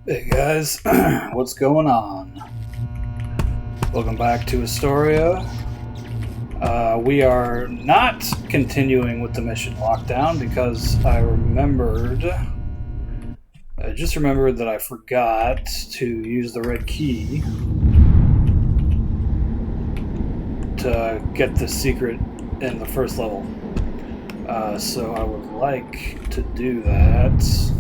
Hey guys, what's going on? Welcome back to ISTORIA. We are not continuing with the mission lockdown because I just remembered that I forgot to use the red key to get the secret in the first level. So I would like to do that.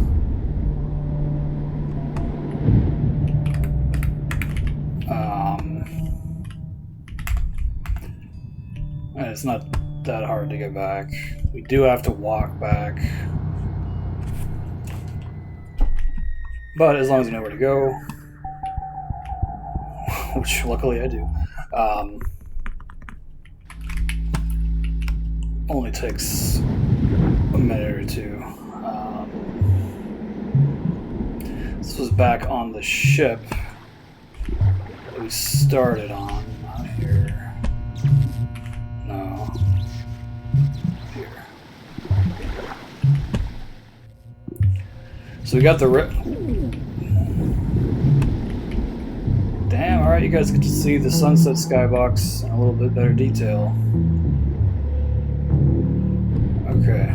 And it's not that hard to get back. We do have to walk back. But as long as you know where to go, which luckily I do, only takes a minute or two. This was back on the ship that we started on, not here. No. Here. So we got the Damn, alright, you guys get to see the sunset skybox in a little bit better detail. Okay,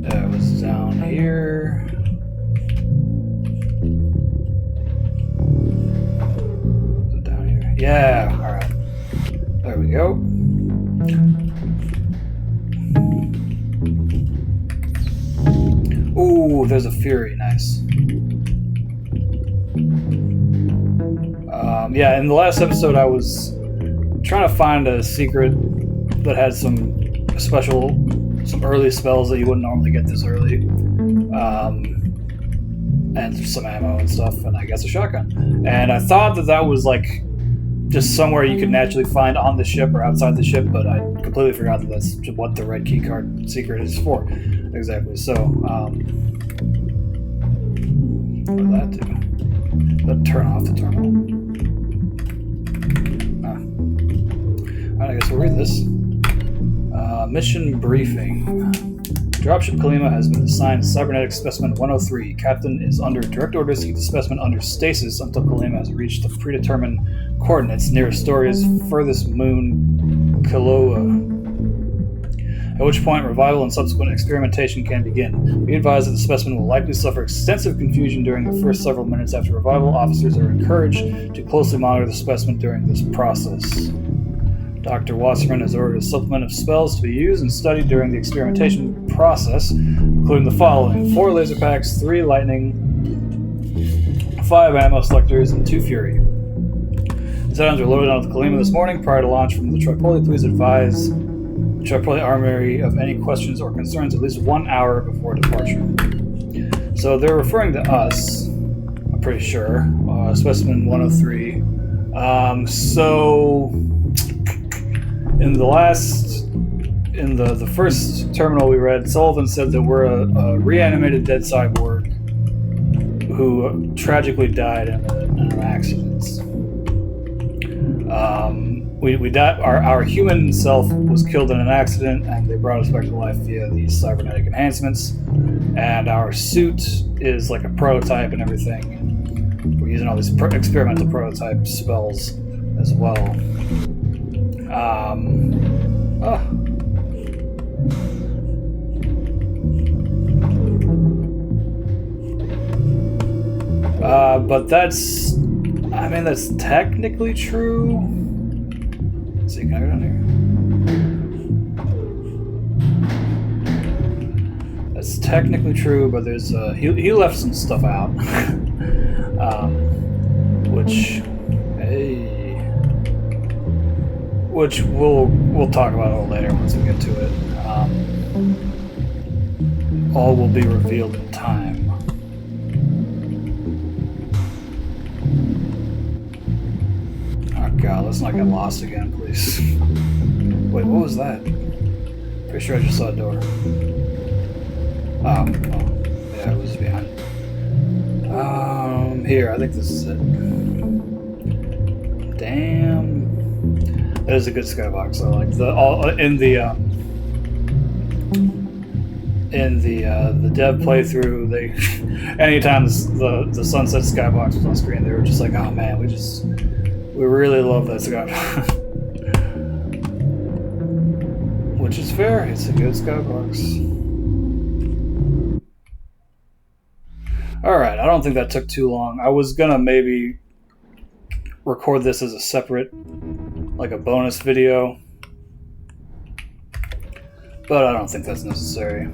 that was down here. Was it down here? Yeah, alright. There we go. Ooh, there's a Fury, nice. Yeah, in the last episode I was trying to find a secret that had some early spells that you wouldn't normally get this early. And some ammo and stuff, and I guess a shotgun. And I thought that was like just somewhere you could naturally find on the ship or outside the ship, but I completely forgot that that's what the red key card secret is for. Exactly. So, what did that do? That turn off the terminal. Alright, I guess we'll read this. Mission briefing. Dropship Kalima has been assigned Cybernetic Specimen 103. Captain is under direct orders to keep the specimen under stasis until Kalima has reached the predetermined coordinates near Astoria's furthest moon, Kiloa. At which point, revival and subsequent experimentation can begin. Be advised that the specimen will likely suffer extensive confusion during the first several minutes after revival. Officers are encouraged to closely monitor the specimen during this process. Dr. Wasserman has ordered a supplement of spells to be used and studied during the experimentation process, including the following: 4 laser packs, 3 lightning, 5 ammo selectors, and 2 fury. These items were loaded onto the Kalima this morning prior to launch from the Tripoli. Please advise the Tripoli Armory of any questions or concerns at least 1 hour before departure. So they're referring to us, I'm pretty sure, Specimen 103. So in the first terminal we read, Sullivan said that we're a reanimated dead cyborg who tragically died in an accident. We died. Our human self was killed in an accident, and they brought us back to life via these cybernetic enhancements. And our suit is like a prototype and everything. And we're using all these experimental prototype spells as well. But that's technically true. Let's see, can I go down here? That's technically true, but there's he left some stuff out, which we'll talk about a little later once we get to it. All will be revealed in time. Oh god, let's not get lost again, please. Wait, what was that? Pretty sure I just saw a door. Oh, yeah, it was behind. Here, I think this is it. Damn. That is a good skybox. I like in the dev playthrough, they anytime the Sunset Skybox was on screen, they were just like, oh man, we really love that skybox. Which is fair, it's a good skybox. Alright, I don't think that took too long. I was gonna maybe record this as a separate, like a bonus video, but I don't think that's necessary.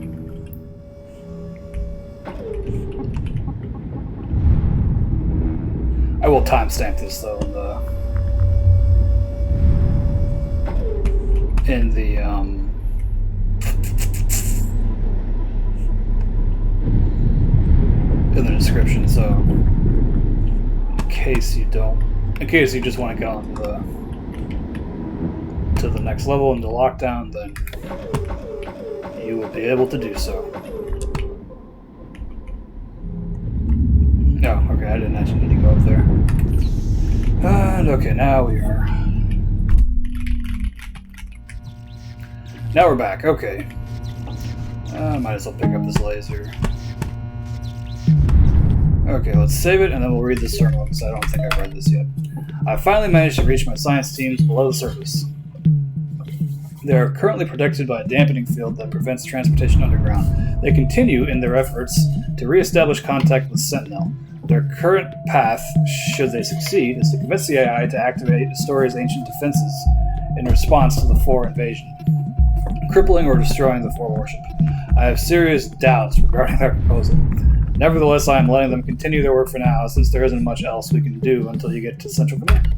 I will timestamp this though in the description, so in case you just want to go on to the next level into lockdown, then you will be able to do so. Oh, okay, I didn't actually need to go up there. And okay, now we're back. Okay, might as well pick up this laser. Okay, let's save it and then we'll read this terminal because I don't think I've read this yet. I finally managed to reach my science teams below the surface. They are currently protected by a dampening field that prevents transportation underground. They continue in their efforts to re-establish contact with Sentinel. Their current path, should they succeed, is to convince the AI to activate ISTORIA's ancient defenses in response to the 4 invasion, crippling or destroying the 4 warship. I have serious doubts regarding their proposal. Nevertheless, I am letting them continue their work for now, since there isn't much else we can do until you get to Central Command.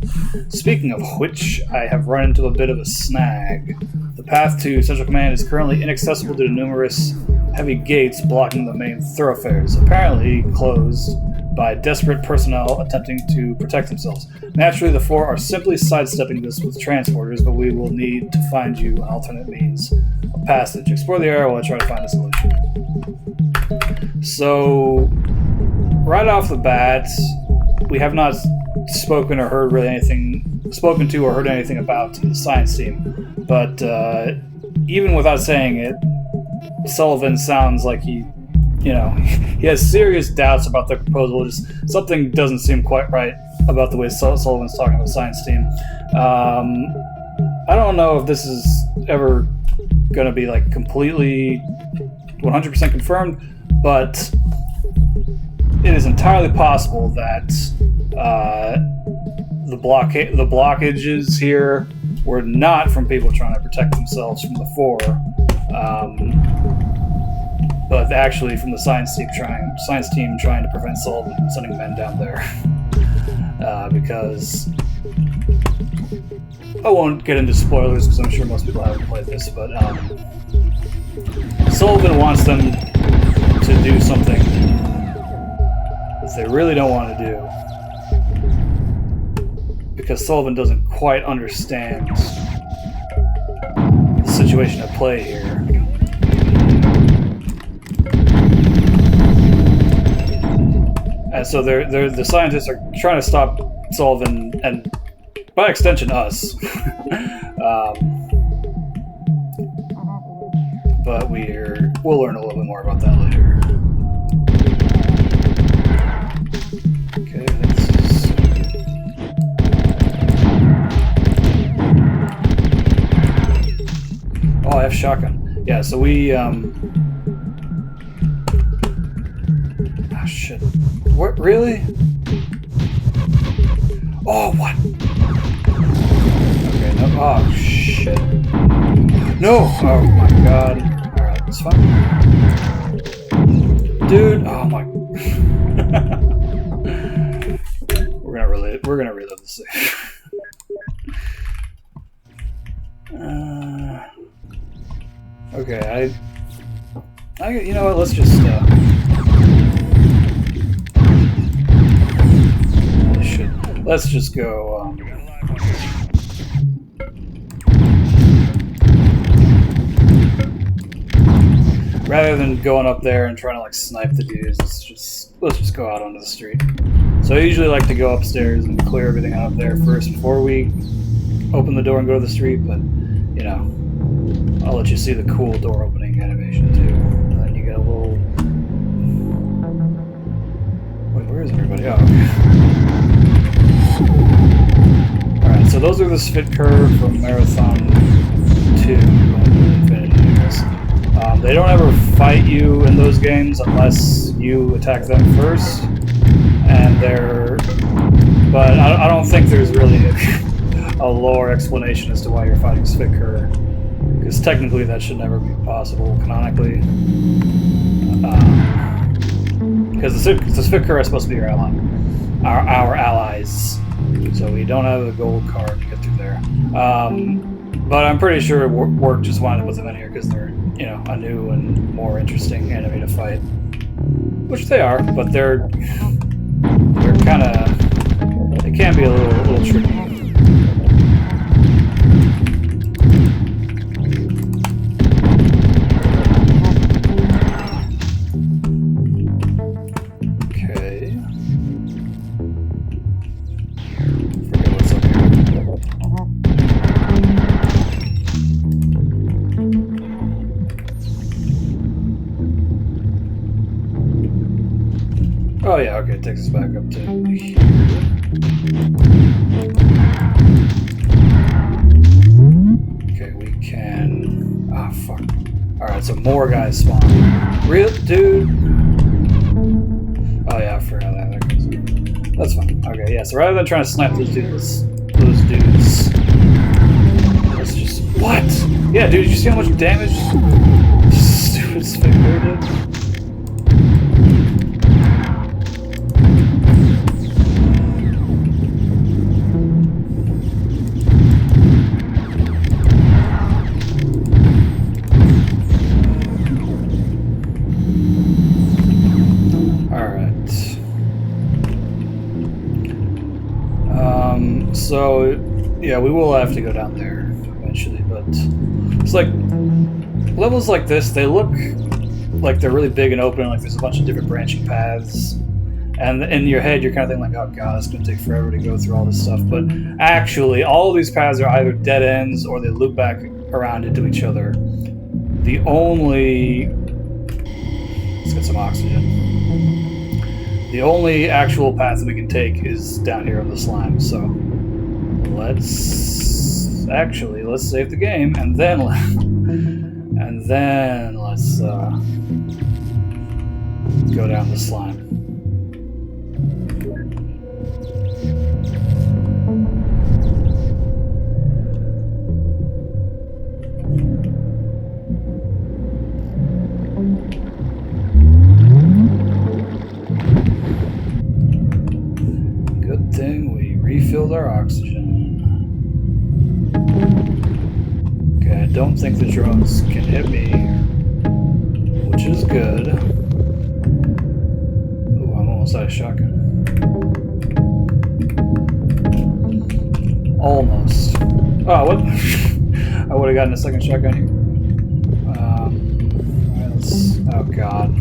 Speaking of which, I have run into a bit of a snag. The path to Central Command is currently inaccessible due to numerous heavy gates blocking the main thoroughfares, apparently closed by desperate personnel attempting to protect themselves. Naturally, the 4 are simply sidestepping this with transporters, but we will need to find you an alternate means of passage. Explore the area while I try to find a solution. So, right off the bat, we have not spoken to or heard anything about the science team. But even without saying it, Sullivan sounds like he has serious doubts about the proposal. Just something doesn't seem quite right about the way Sullivan's talking about the science team. I don't know if this is ever going to be like completely 100% confirmed, but it is entirely possible that the blockages here were not from people trying to protect themselves from the 4, but actually from the science team trying to prevent Sullivan from sending men down there. Because I won't get into spoilers because I'm sure most people haven't played this, but Sullivan wants them to do something that they really don't want to do, because Sullivan doesn't quite understand the situation at play here. And so the scientists are trying to stop Sullivan, and by extension us. But we'll learn a little bit more about that later. Okay, I have shotgun. Yeah, so we oh shit. What, really? Oh, what? Okay, no. Oh, shit. No! Oh, my God. Alright, it's fine. Dude, oh my. We're gonna relive this thing. Okay, you know what, let's just, let's just go, rather than going up there and trying to like snipe the dudes, let's just go out onto the street. So I usually like to go upstairs and clear everything out up there first before we open the door and go to the street, but you know, I'll let you see the cool door opening animation too. And then so those are the Spit Curve from Marathon 2 and Infinity, I guess. They don't ever fight you in those games unless you attack them first, and but I don't think there's really a lore explanation as to why you're fighting Spit Curve, because technically that should never be possible canonically. Because the Spit Curve is supposed to be your ally, our allies. So we don't have a gold card to get through there. But I'm pretty sure Work just wanted to put them in here because they're, you know, a new and more interesting enemy to fight. Which they are, but they're kind of, they can be a little tricky. Oh yeah, okay, it takes us back up to here. Okay, we can... Ah, fuck. Alright, so more guys spawn. Real dude? Oh yeah, I forgot that. There goes. That's fine. Okay, yeah, so rather than trying to snipe those dudes... Let's just... What? Yeah, dude, did you see how much damage stupid Spectre did? So, yeah, we will have to go down there eventually, but it's like, levels like this, they look like they're really big and open, like there's a bunch of different branching paths, and in your head you're kind of thinking like, oh god, it's going to take forever to go through all this stuff, but actually all of these paths are either dead ends or they loop back around into each other. The only... Let's get some oxygen. The only actual path that we can take is down here on the slime, so... Let's save the game, and then let's go down the slime. Good thing we refilled our oxygen. Okay, I don't think the drones can hit me, which is good. Ooh, I'm almost out of shotgun. Almost. Oh, what? I would have gotten a second shotgun here. Alright, let's... Oh, God.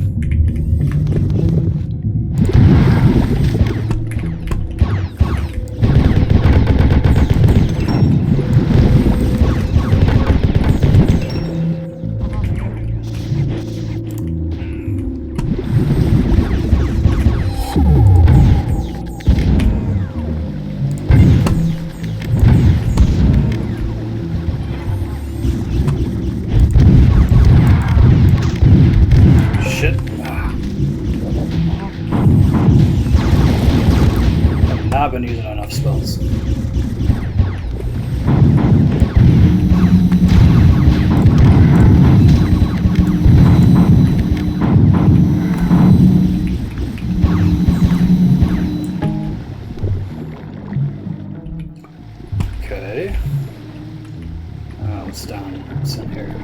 I've been using enough spells. Okay. What's down? What's in here?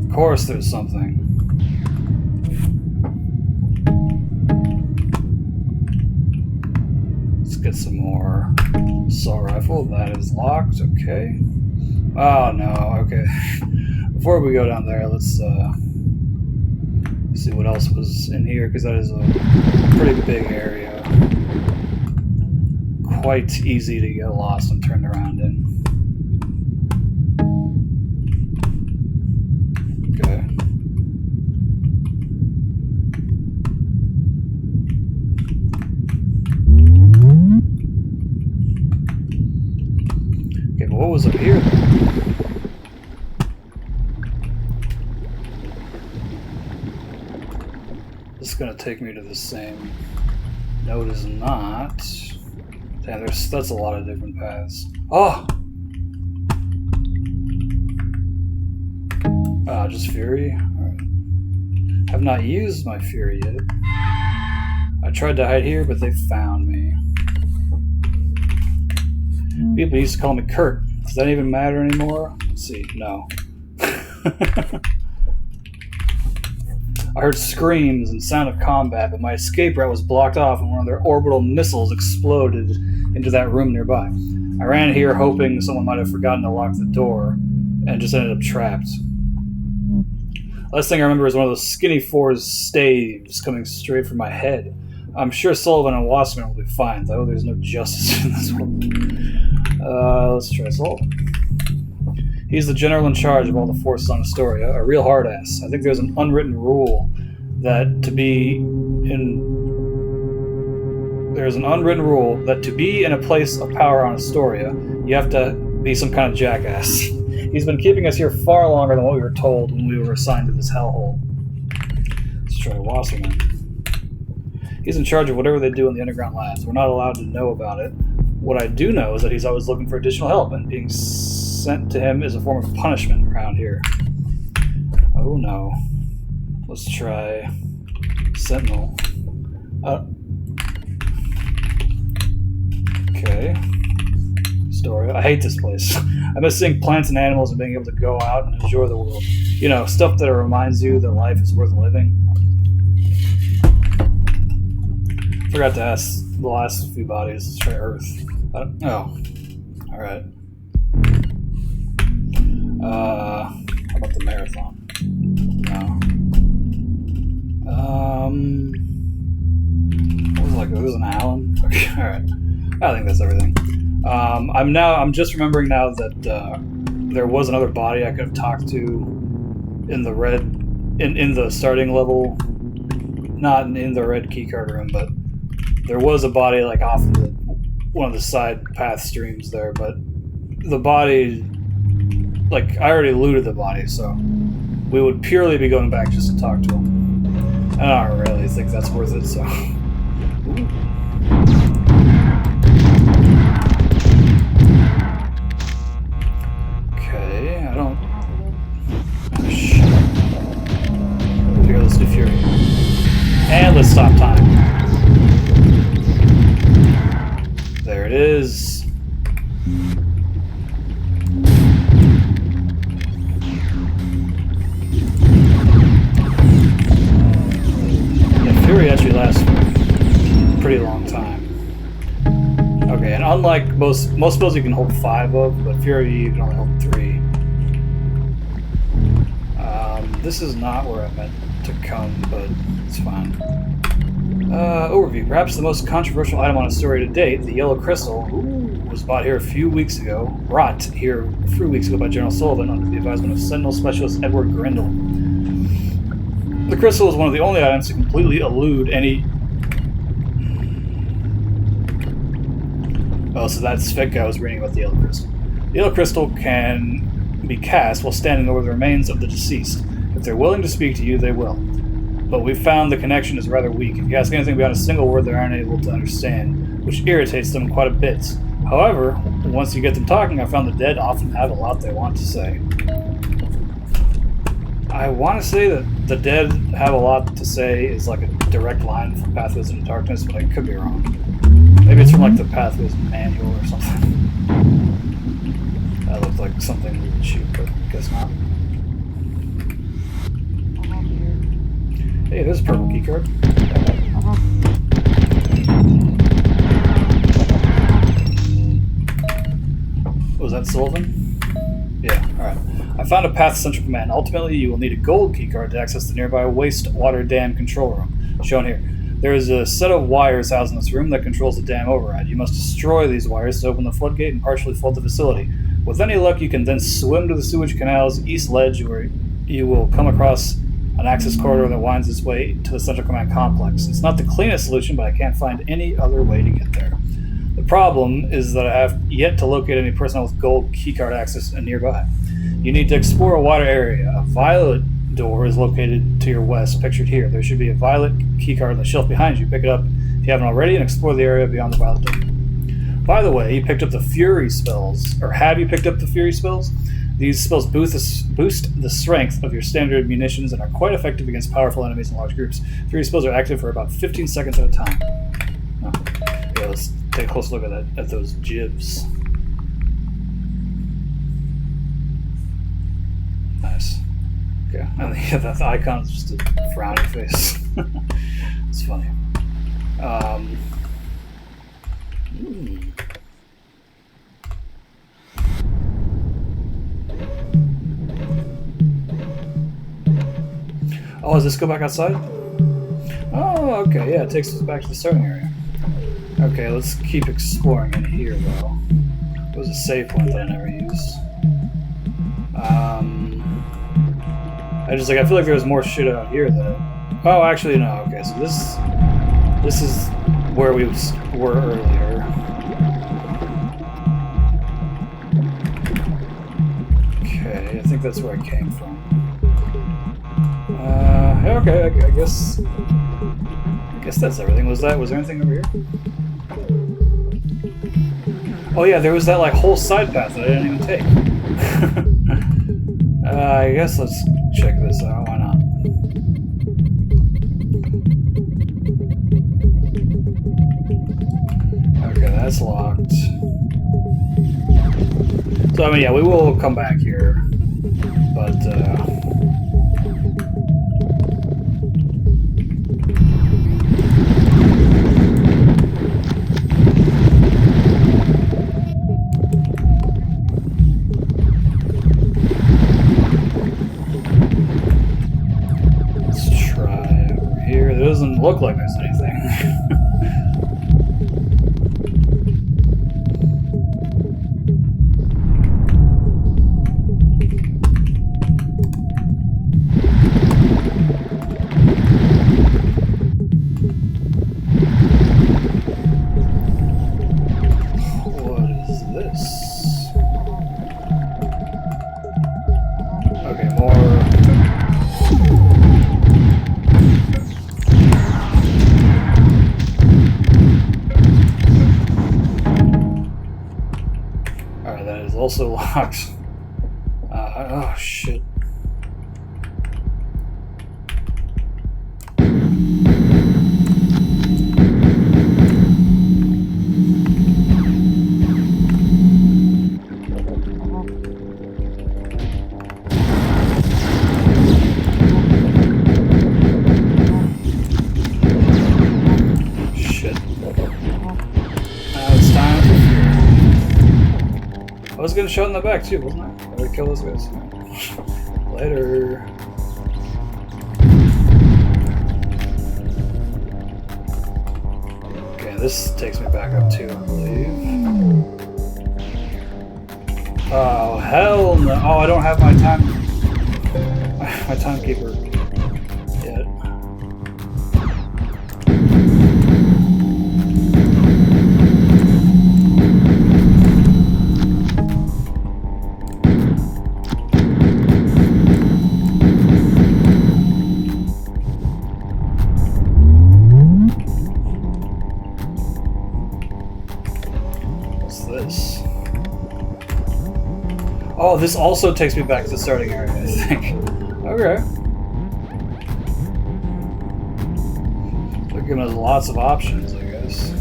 Of course there's something. Get some more assault rifle. That is locked. Okay. Oh no. Okay. Before we go down there, let's see what else was in here, because that is a pretty big area. Quite easy to get lost and turned around in. Okay. was up here then? This is gonna take me to the same. No, it is not. Damn, that's a lot of different paths. Oh! Just Fury? Alright. Have not used my Fury yet. I tried to hide here, but they found me. People used to call me Kurt. Does that even matter anymore? Let's see. No. I heard screams and sound of combat, but my escape route was blocked off and one of their orbital missiles exploded into that room nearby. I ran here hoping someone might have forgotten to lock the door and just ended up trapped. Last thing I remember is one of those skinny For's staves coming straight from my head. I'm sure Sullivan and Wasserman will be fine, though. There's no justice in this world. Let's try Sullivan. He's the general in charge of all the forces on Astoria, a real hard ass. I think there's an unwritten rule that to be in a place of power on Astoria, you have to be some kind of jackass. He's been keeping us here far longer than what we were told when we were assigned to this hellhole. Let's try Wasserman. He's in charge of whatever they do in the underground labs. We're not allowed to know about it. What I do know is that he's always looking for additional help, and being sent to him is a form of punishment around here. Oh no. Let's try Sentinel. Okay. Astoria. I hate this place. I miss seeing plants and animals and being able to go out and enjoy the world. You know, stuff that reminds you that life is worth living. Forgot to ask the last few bodies. Let's try Earth. Oh. Alright. How about the marathon? No. What was it like? It was an Allen? Okay, alright. I think that's everything. I'm just remembering now that there was another body I could have talked to in the in the starting level, not in the red keycard room, but there was a body like off one of the side path streams there, but the body, like, I already looted the body, so we would purely be going back just to talk to him. I don't really think that's worth it, so. Ooh. Okay, I don't. Oh, shit. Here, let's do Fury. And let's stop time. There it is. Yeah, Fury actually lasts for a pretty long time. Okay, and unlike most spells you can hold 5 of, but Fury you can only hold 3. This is not where I meant to come, but it's fine. Overview. Perhaps the most controversial item on Astoria to date, the yellow crystal, was brought here a few weeks ago by General Sullivan under the advisement of Sentinel Specialist Edward Grindle. The crystal is one of the only items to completely elude any... Oh, so that's Fake guy was reading about the yellow crystal. The yellow crystal can be cast while standing over the remains of the deceased. If they're willing to speak to you, they will. But we've found the connection is rather weak. If you ask anything beyond a single word, they aren't able to understand, which irritates them quite a bit. However, once you get them talking, I found the dead often have a lot they want to say. I want to say that the dead have a lot to say is like a direct line from Pathways into Darkness, but I could be wrong. Maybe it's from like the Pathways manual or something. That looked like something we would shoot, but I guess not. Hey, there's a purple keycard. Was that Sullivan? Yeah, alright. I found a path to Central Command. Ultimately, you will need a gold keycard to access the nearby wastewater dam control room, shown here. There is a set of wires housed in this room that controls the dam override. You must destroy these wires to open the floodgate and partially flood the facility. With any luck, you can then swim to the sewage canal's east ledge, where you will come across an access corridor that winds its way to the Central Command complex. It's not the cleanest solution, but I can't find any other way to get there. The problem is that I have yet to locate any personnel with gold keycard access nearby. You need to explore a wider area. A violet door is located to your west, pictured here. There should be a violet keycard on the shelf behind you. Pick it up if you haven't already and explore the area beyond the violet door. By the way, you picked up the Fury spells. Or have you picked up the Fury spells? These spells boost the strength of your standard munitions and are quite effective against powerful enemies in large groups. Fury spells are active for about 15 seconds at a time. Oh. Yeah, let's take a close look at those jibs. Nice. Okay, and the icon is just a frowny face. It's funny. Oh, does this go back outside? Oh, okay, yeah, it takes us back to the starting area. Okay, let's keep exploring in here, though. It was a save point that I never used. I feel like there was more shit out here that... Oh, actually, no, okay, so this is where we were earlier. Okay, I think that's where I came from. Okay, I guess that's everything. Was there anything over here? Oh yeah, there was that like whole side path that I didn't even take. I guess let's check this out. Why not? Okay, that's locked. So I mean, yeah, we will come back here, but doesn't look like there's anything. What is this? Okay, more. Also locked. Oh shit. I was getting shot in the back too, wasn't I? Gotta kill those guys. Later. Okay, this takes me back up too, I believe. Oh, hell no. Oh, I don't have my timekeeper yet. Oh, this also takes me back to the starting area, I think. Okay. They're giving us lots of options, I guess.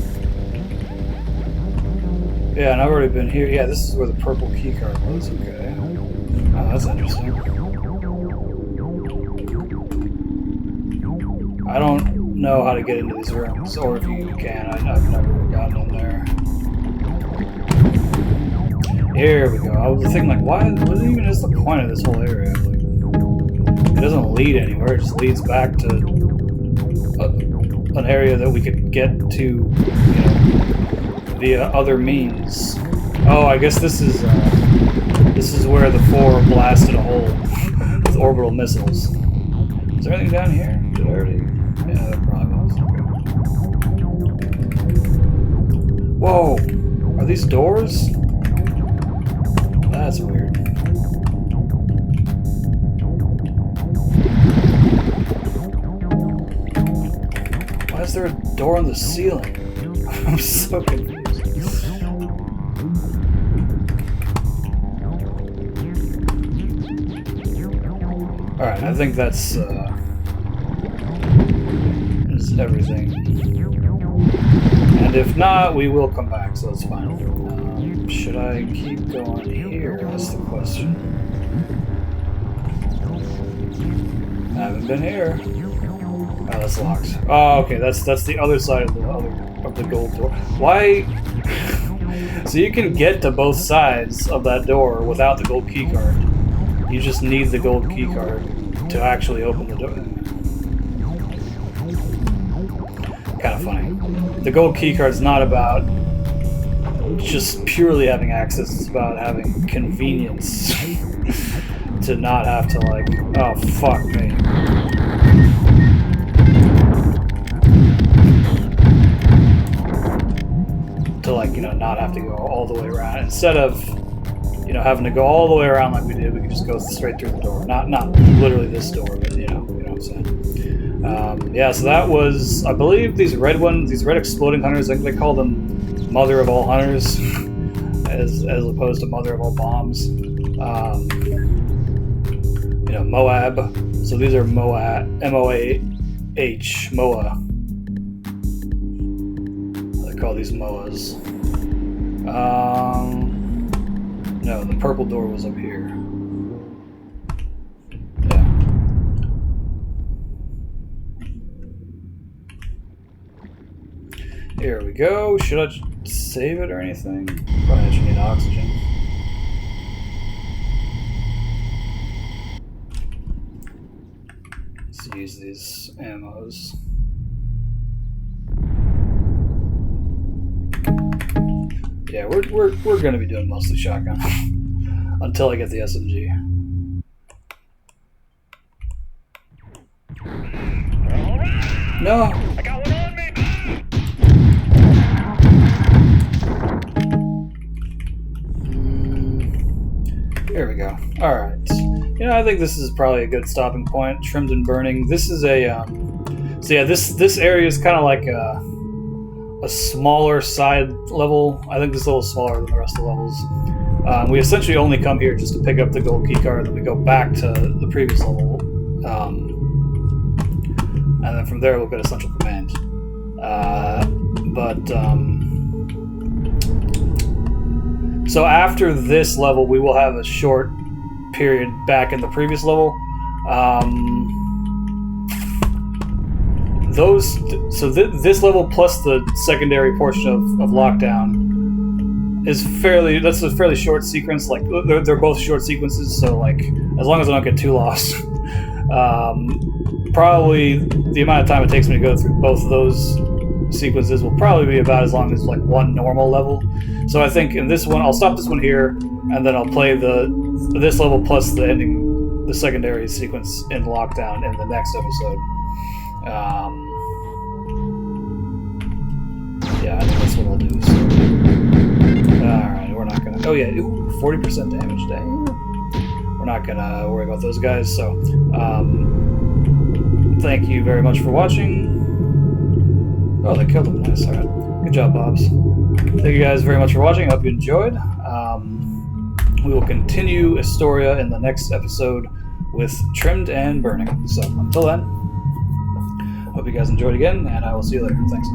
Yeah, and I've already been here. Yeah, this is where the purple keycard was. Okay. Oh, that's interesting. I don't know how to get into these rooms, or if you can. I've never gotten in there. Here we go. I was thinking, like, what even is the point of this whole area? Like, it doesn't lead anywhere. It just leads back to an area that we could get to, you know, via other means. Oh, I guess this is where the 4 blasted a hole with orbital missiles. Is there anything down here? Did I already? Yeah, there probably was. Okay. Whoa! Are these doors? That's weird. Why is there a door on the ceiling? I'm so confused. Alright, I think that's is everything. And if not, we will come back, so that's fine. Should I keep going here? That's the question. I haven't been here. Oh, that's locked. Oh, okay, that's the other side of the gold door. Why? So you can get to both sides of that door without the gold key card. You just need the gold key card to actually open the door. Kind of funny. The gold key card is not about just purely having access. It's about having convenience to not have to like. Oh fuck me. To like, you know, not have to go all the way around. Instead of, you know, having to go all the way around like we did, we could just go straight through the door. Not literally this door, but you know what I'm saying. Yeah, so that was, I believe, these red ones, these red exploding hunters. I think they call them Mother of All Hunters, as opposed to Mother of All Bombs. You know, Moab. So these are Moab, M-O-A-H, Moa. They call these Moas. No, the purple door was up here. Yeah. Here we go. Should I save it or anything? Probably should need oxygen. Let's use these ammos. Yeah, we're gonna be doing mostly shotgun until I get the SMG. No. I got one on me. Here we go. All right. You know, I think this is probably a good stopping point. Trimmed and burning. This is a. So yeah, this area is kind of like a smaller side level. I think this is a little smaller than the rest of the levels. We essentially only come here just to pick up the gold key card, then we go back to the previous level. And then from there we'll get a central command. So after this level we will have a short period back in the previous level. This level plus the secondary portion of Lockdown is that's a fairly short sequence. Like they're both short sequences, so like as long as I don't get too lost, probably the amount of time it takes me to go through both of those sequences will probably be about as long as like one normal level. So I think in this one I'll stop this one here, and then I'll play this level plus the secondary sequence in Lockdown in the next episode. Yeah, I think that's what I'll do. So. Alright, we're not gonna. Oh, yeah, 40% damage. Dang. We're not gonna worry about those guys. So, thank you very much for watching. Oh, they killed him. Nice. Alright. Good job, Bobs. Thank you guys very much for watching. I hope you enjoyed. We will continue ISTORIA in the next episode with Trimmed and Burning. So, until then. Hope you guys enjoyed again, and I will see you later. Thanks.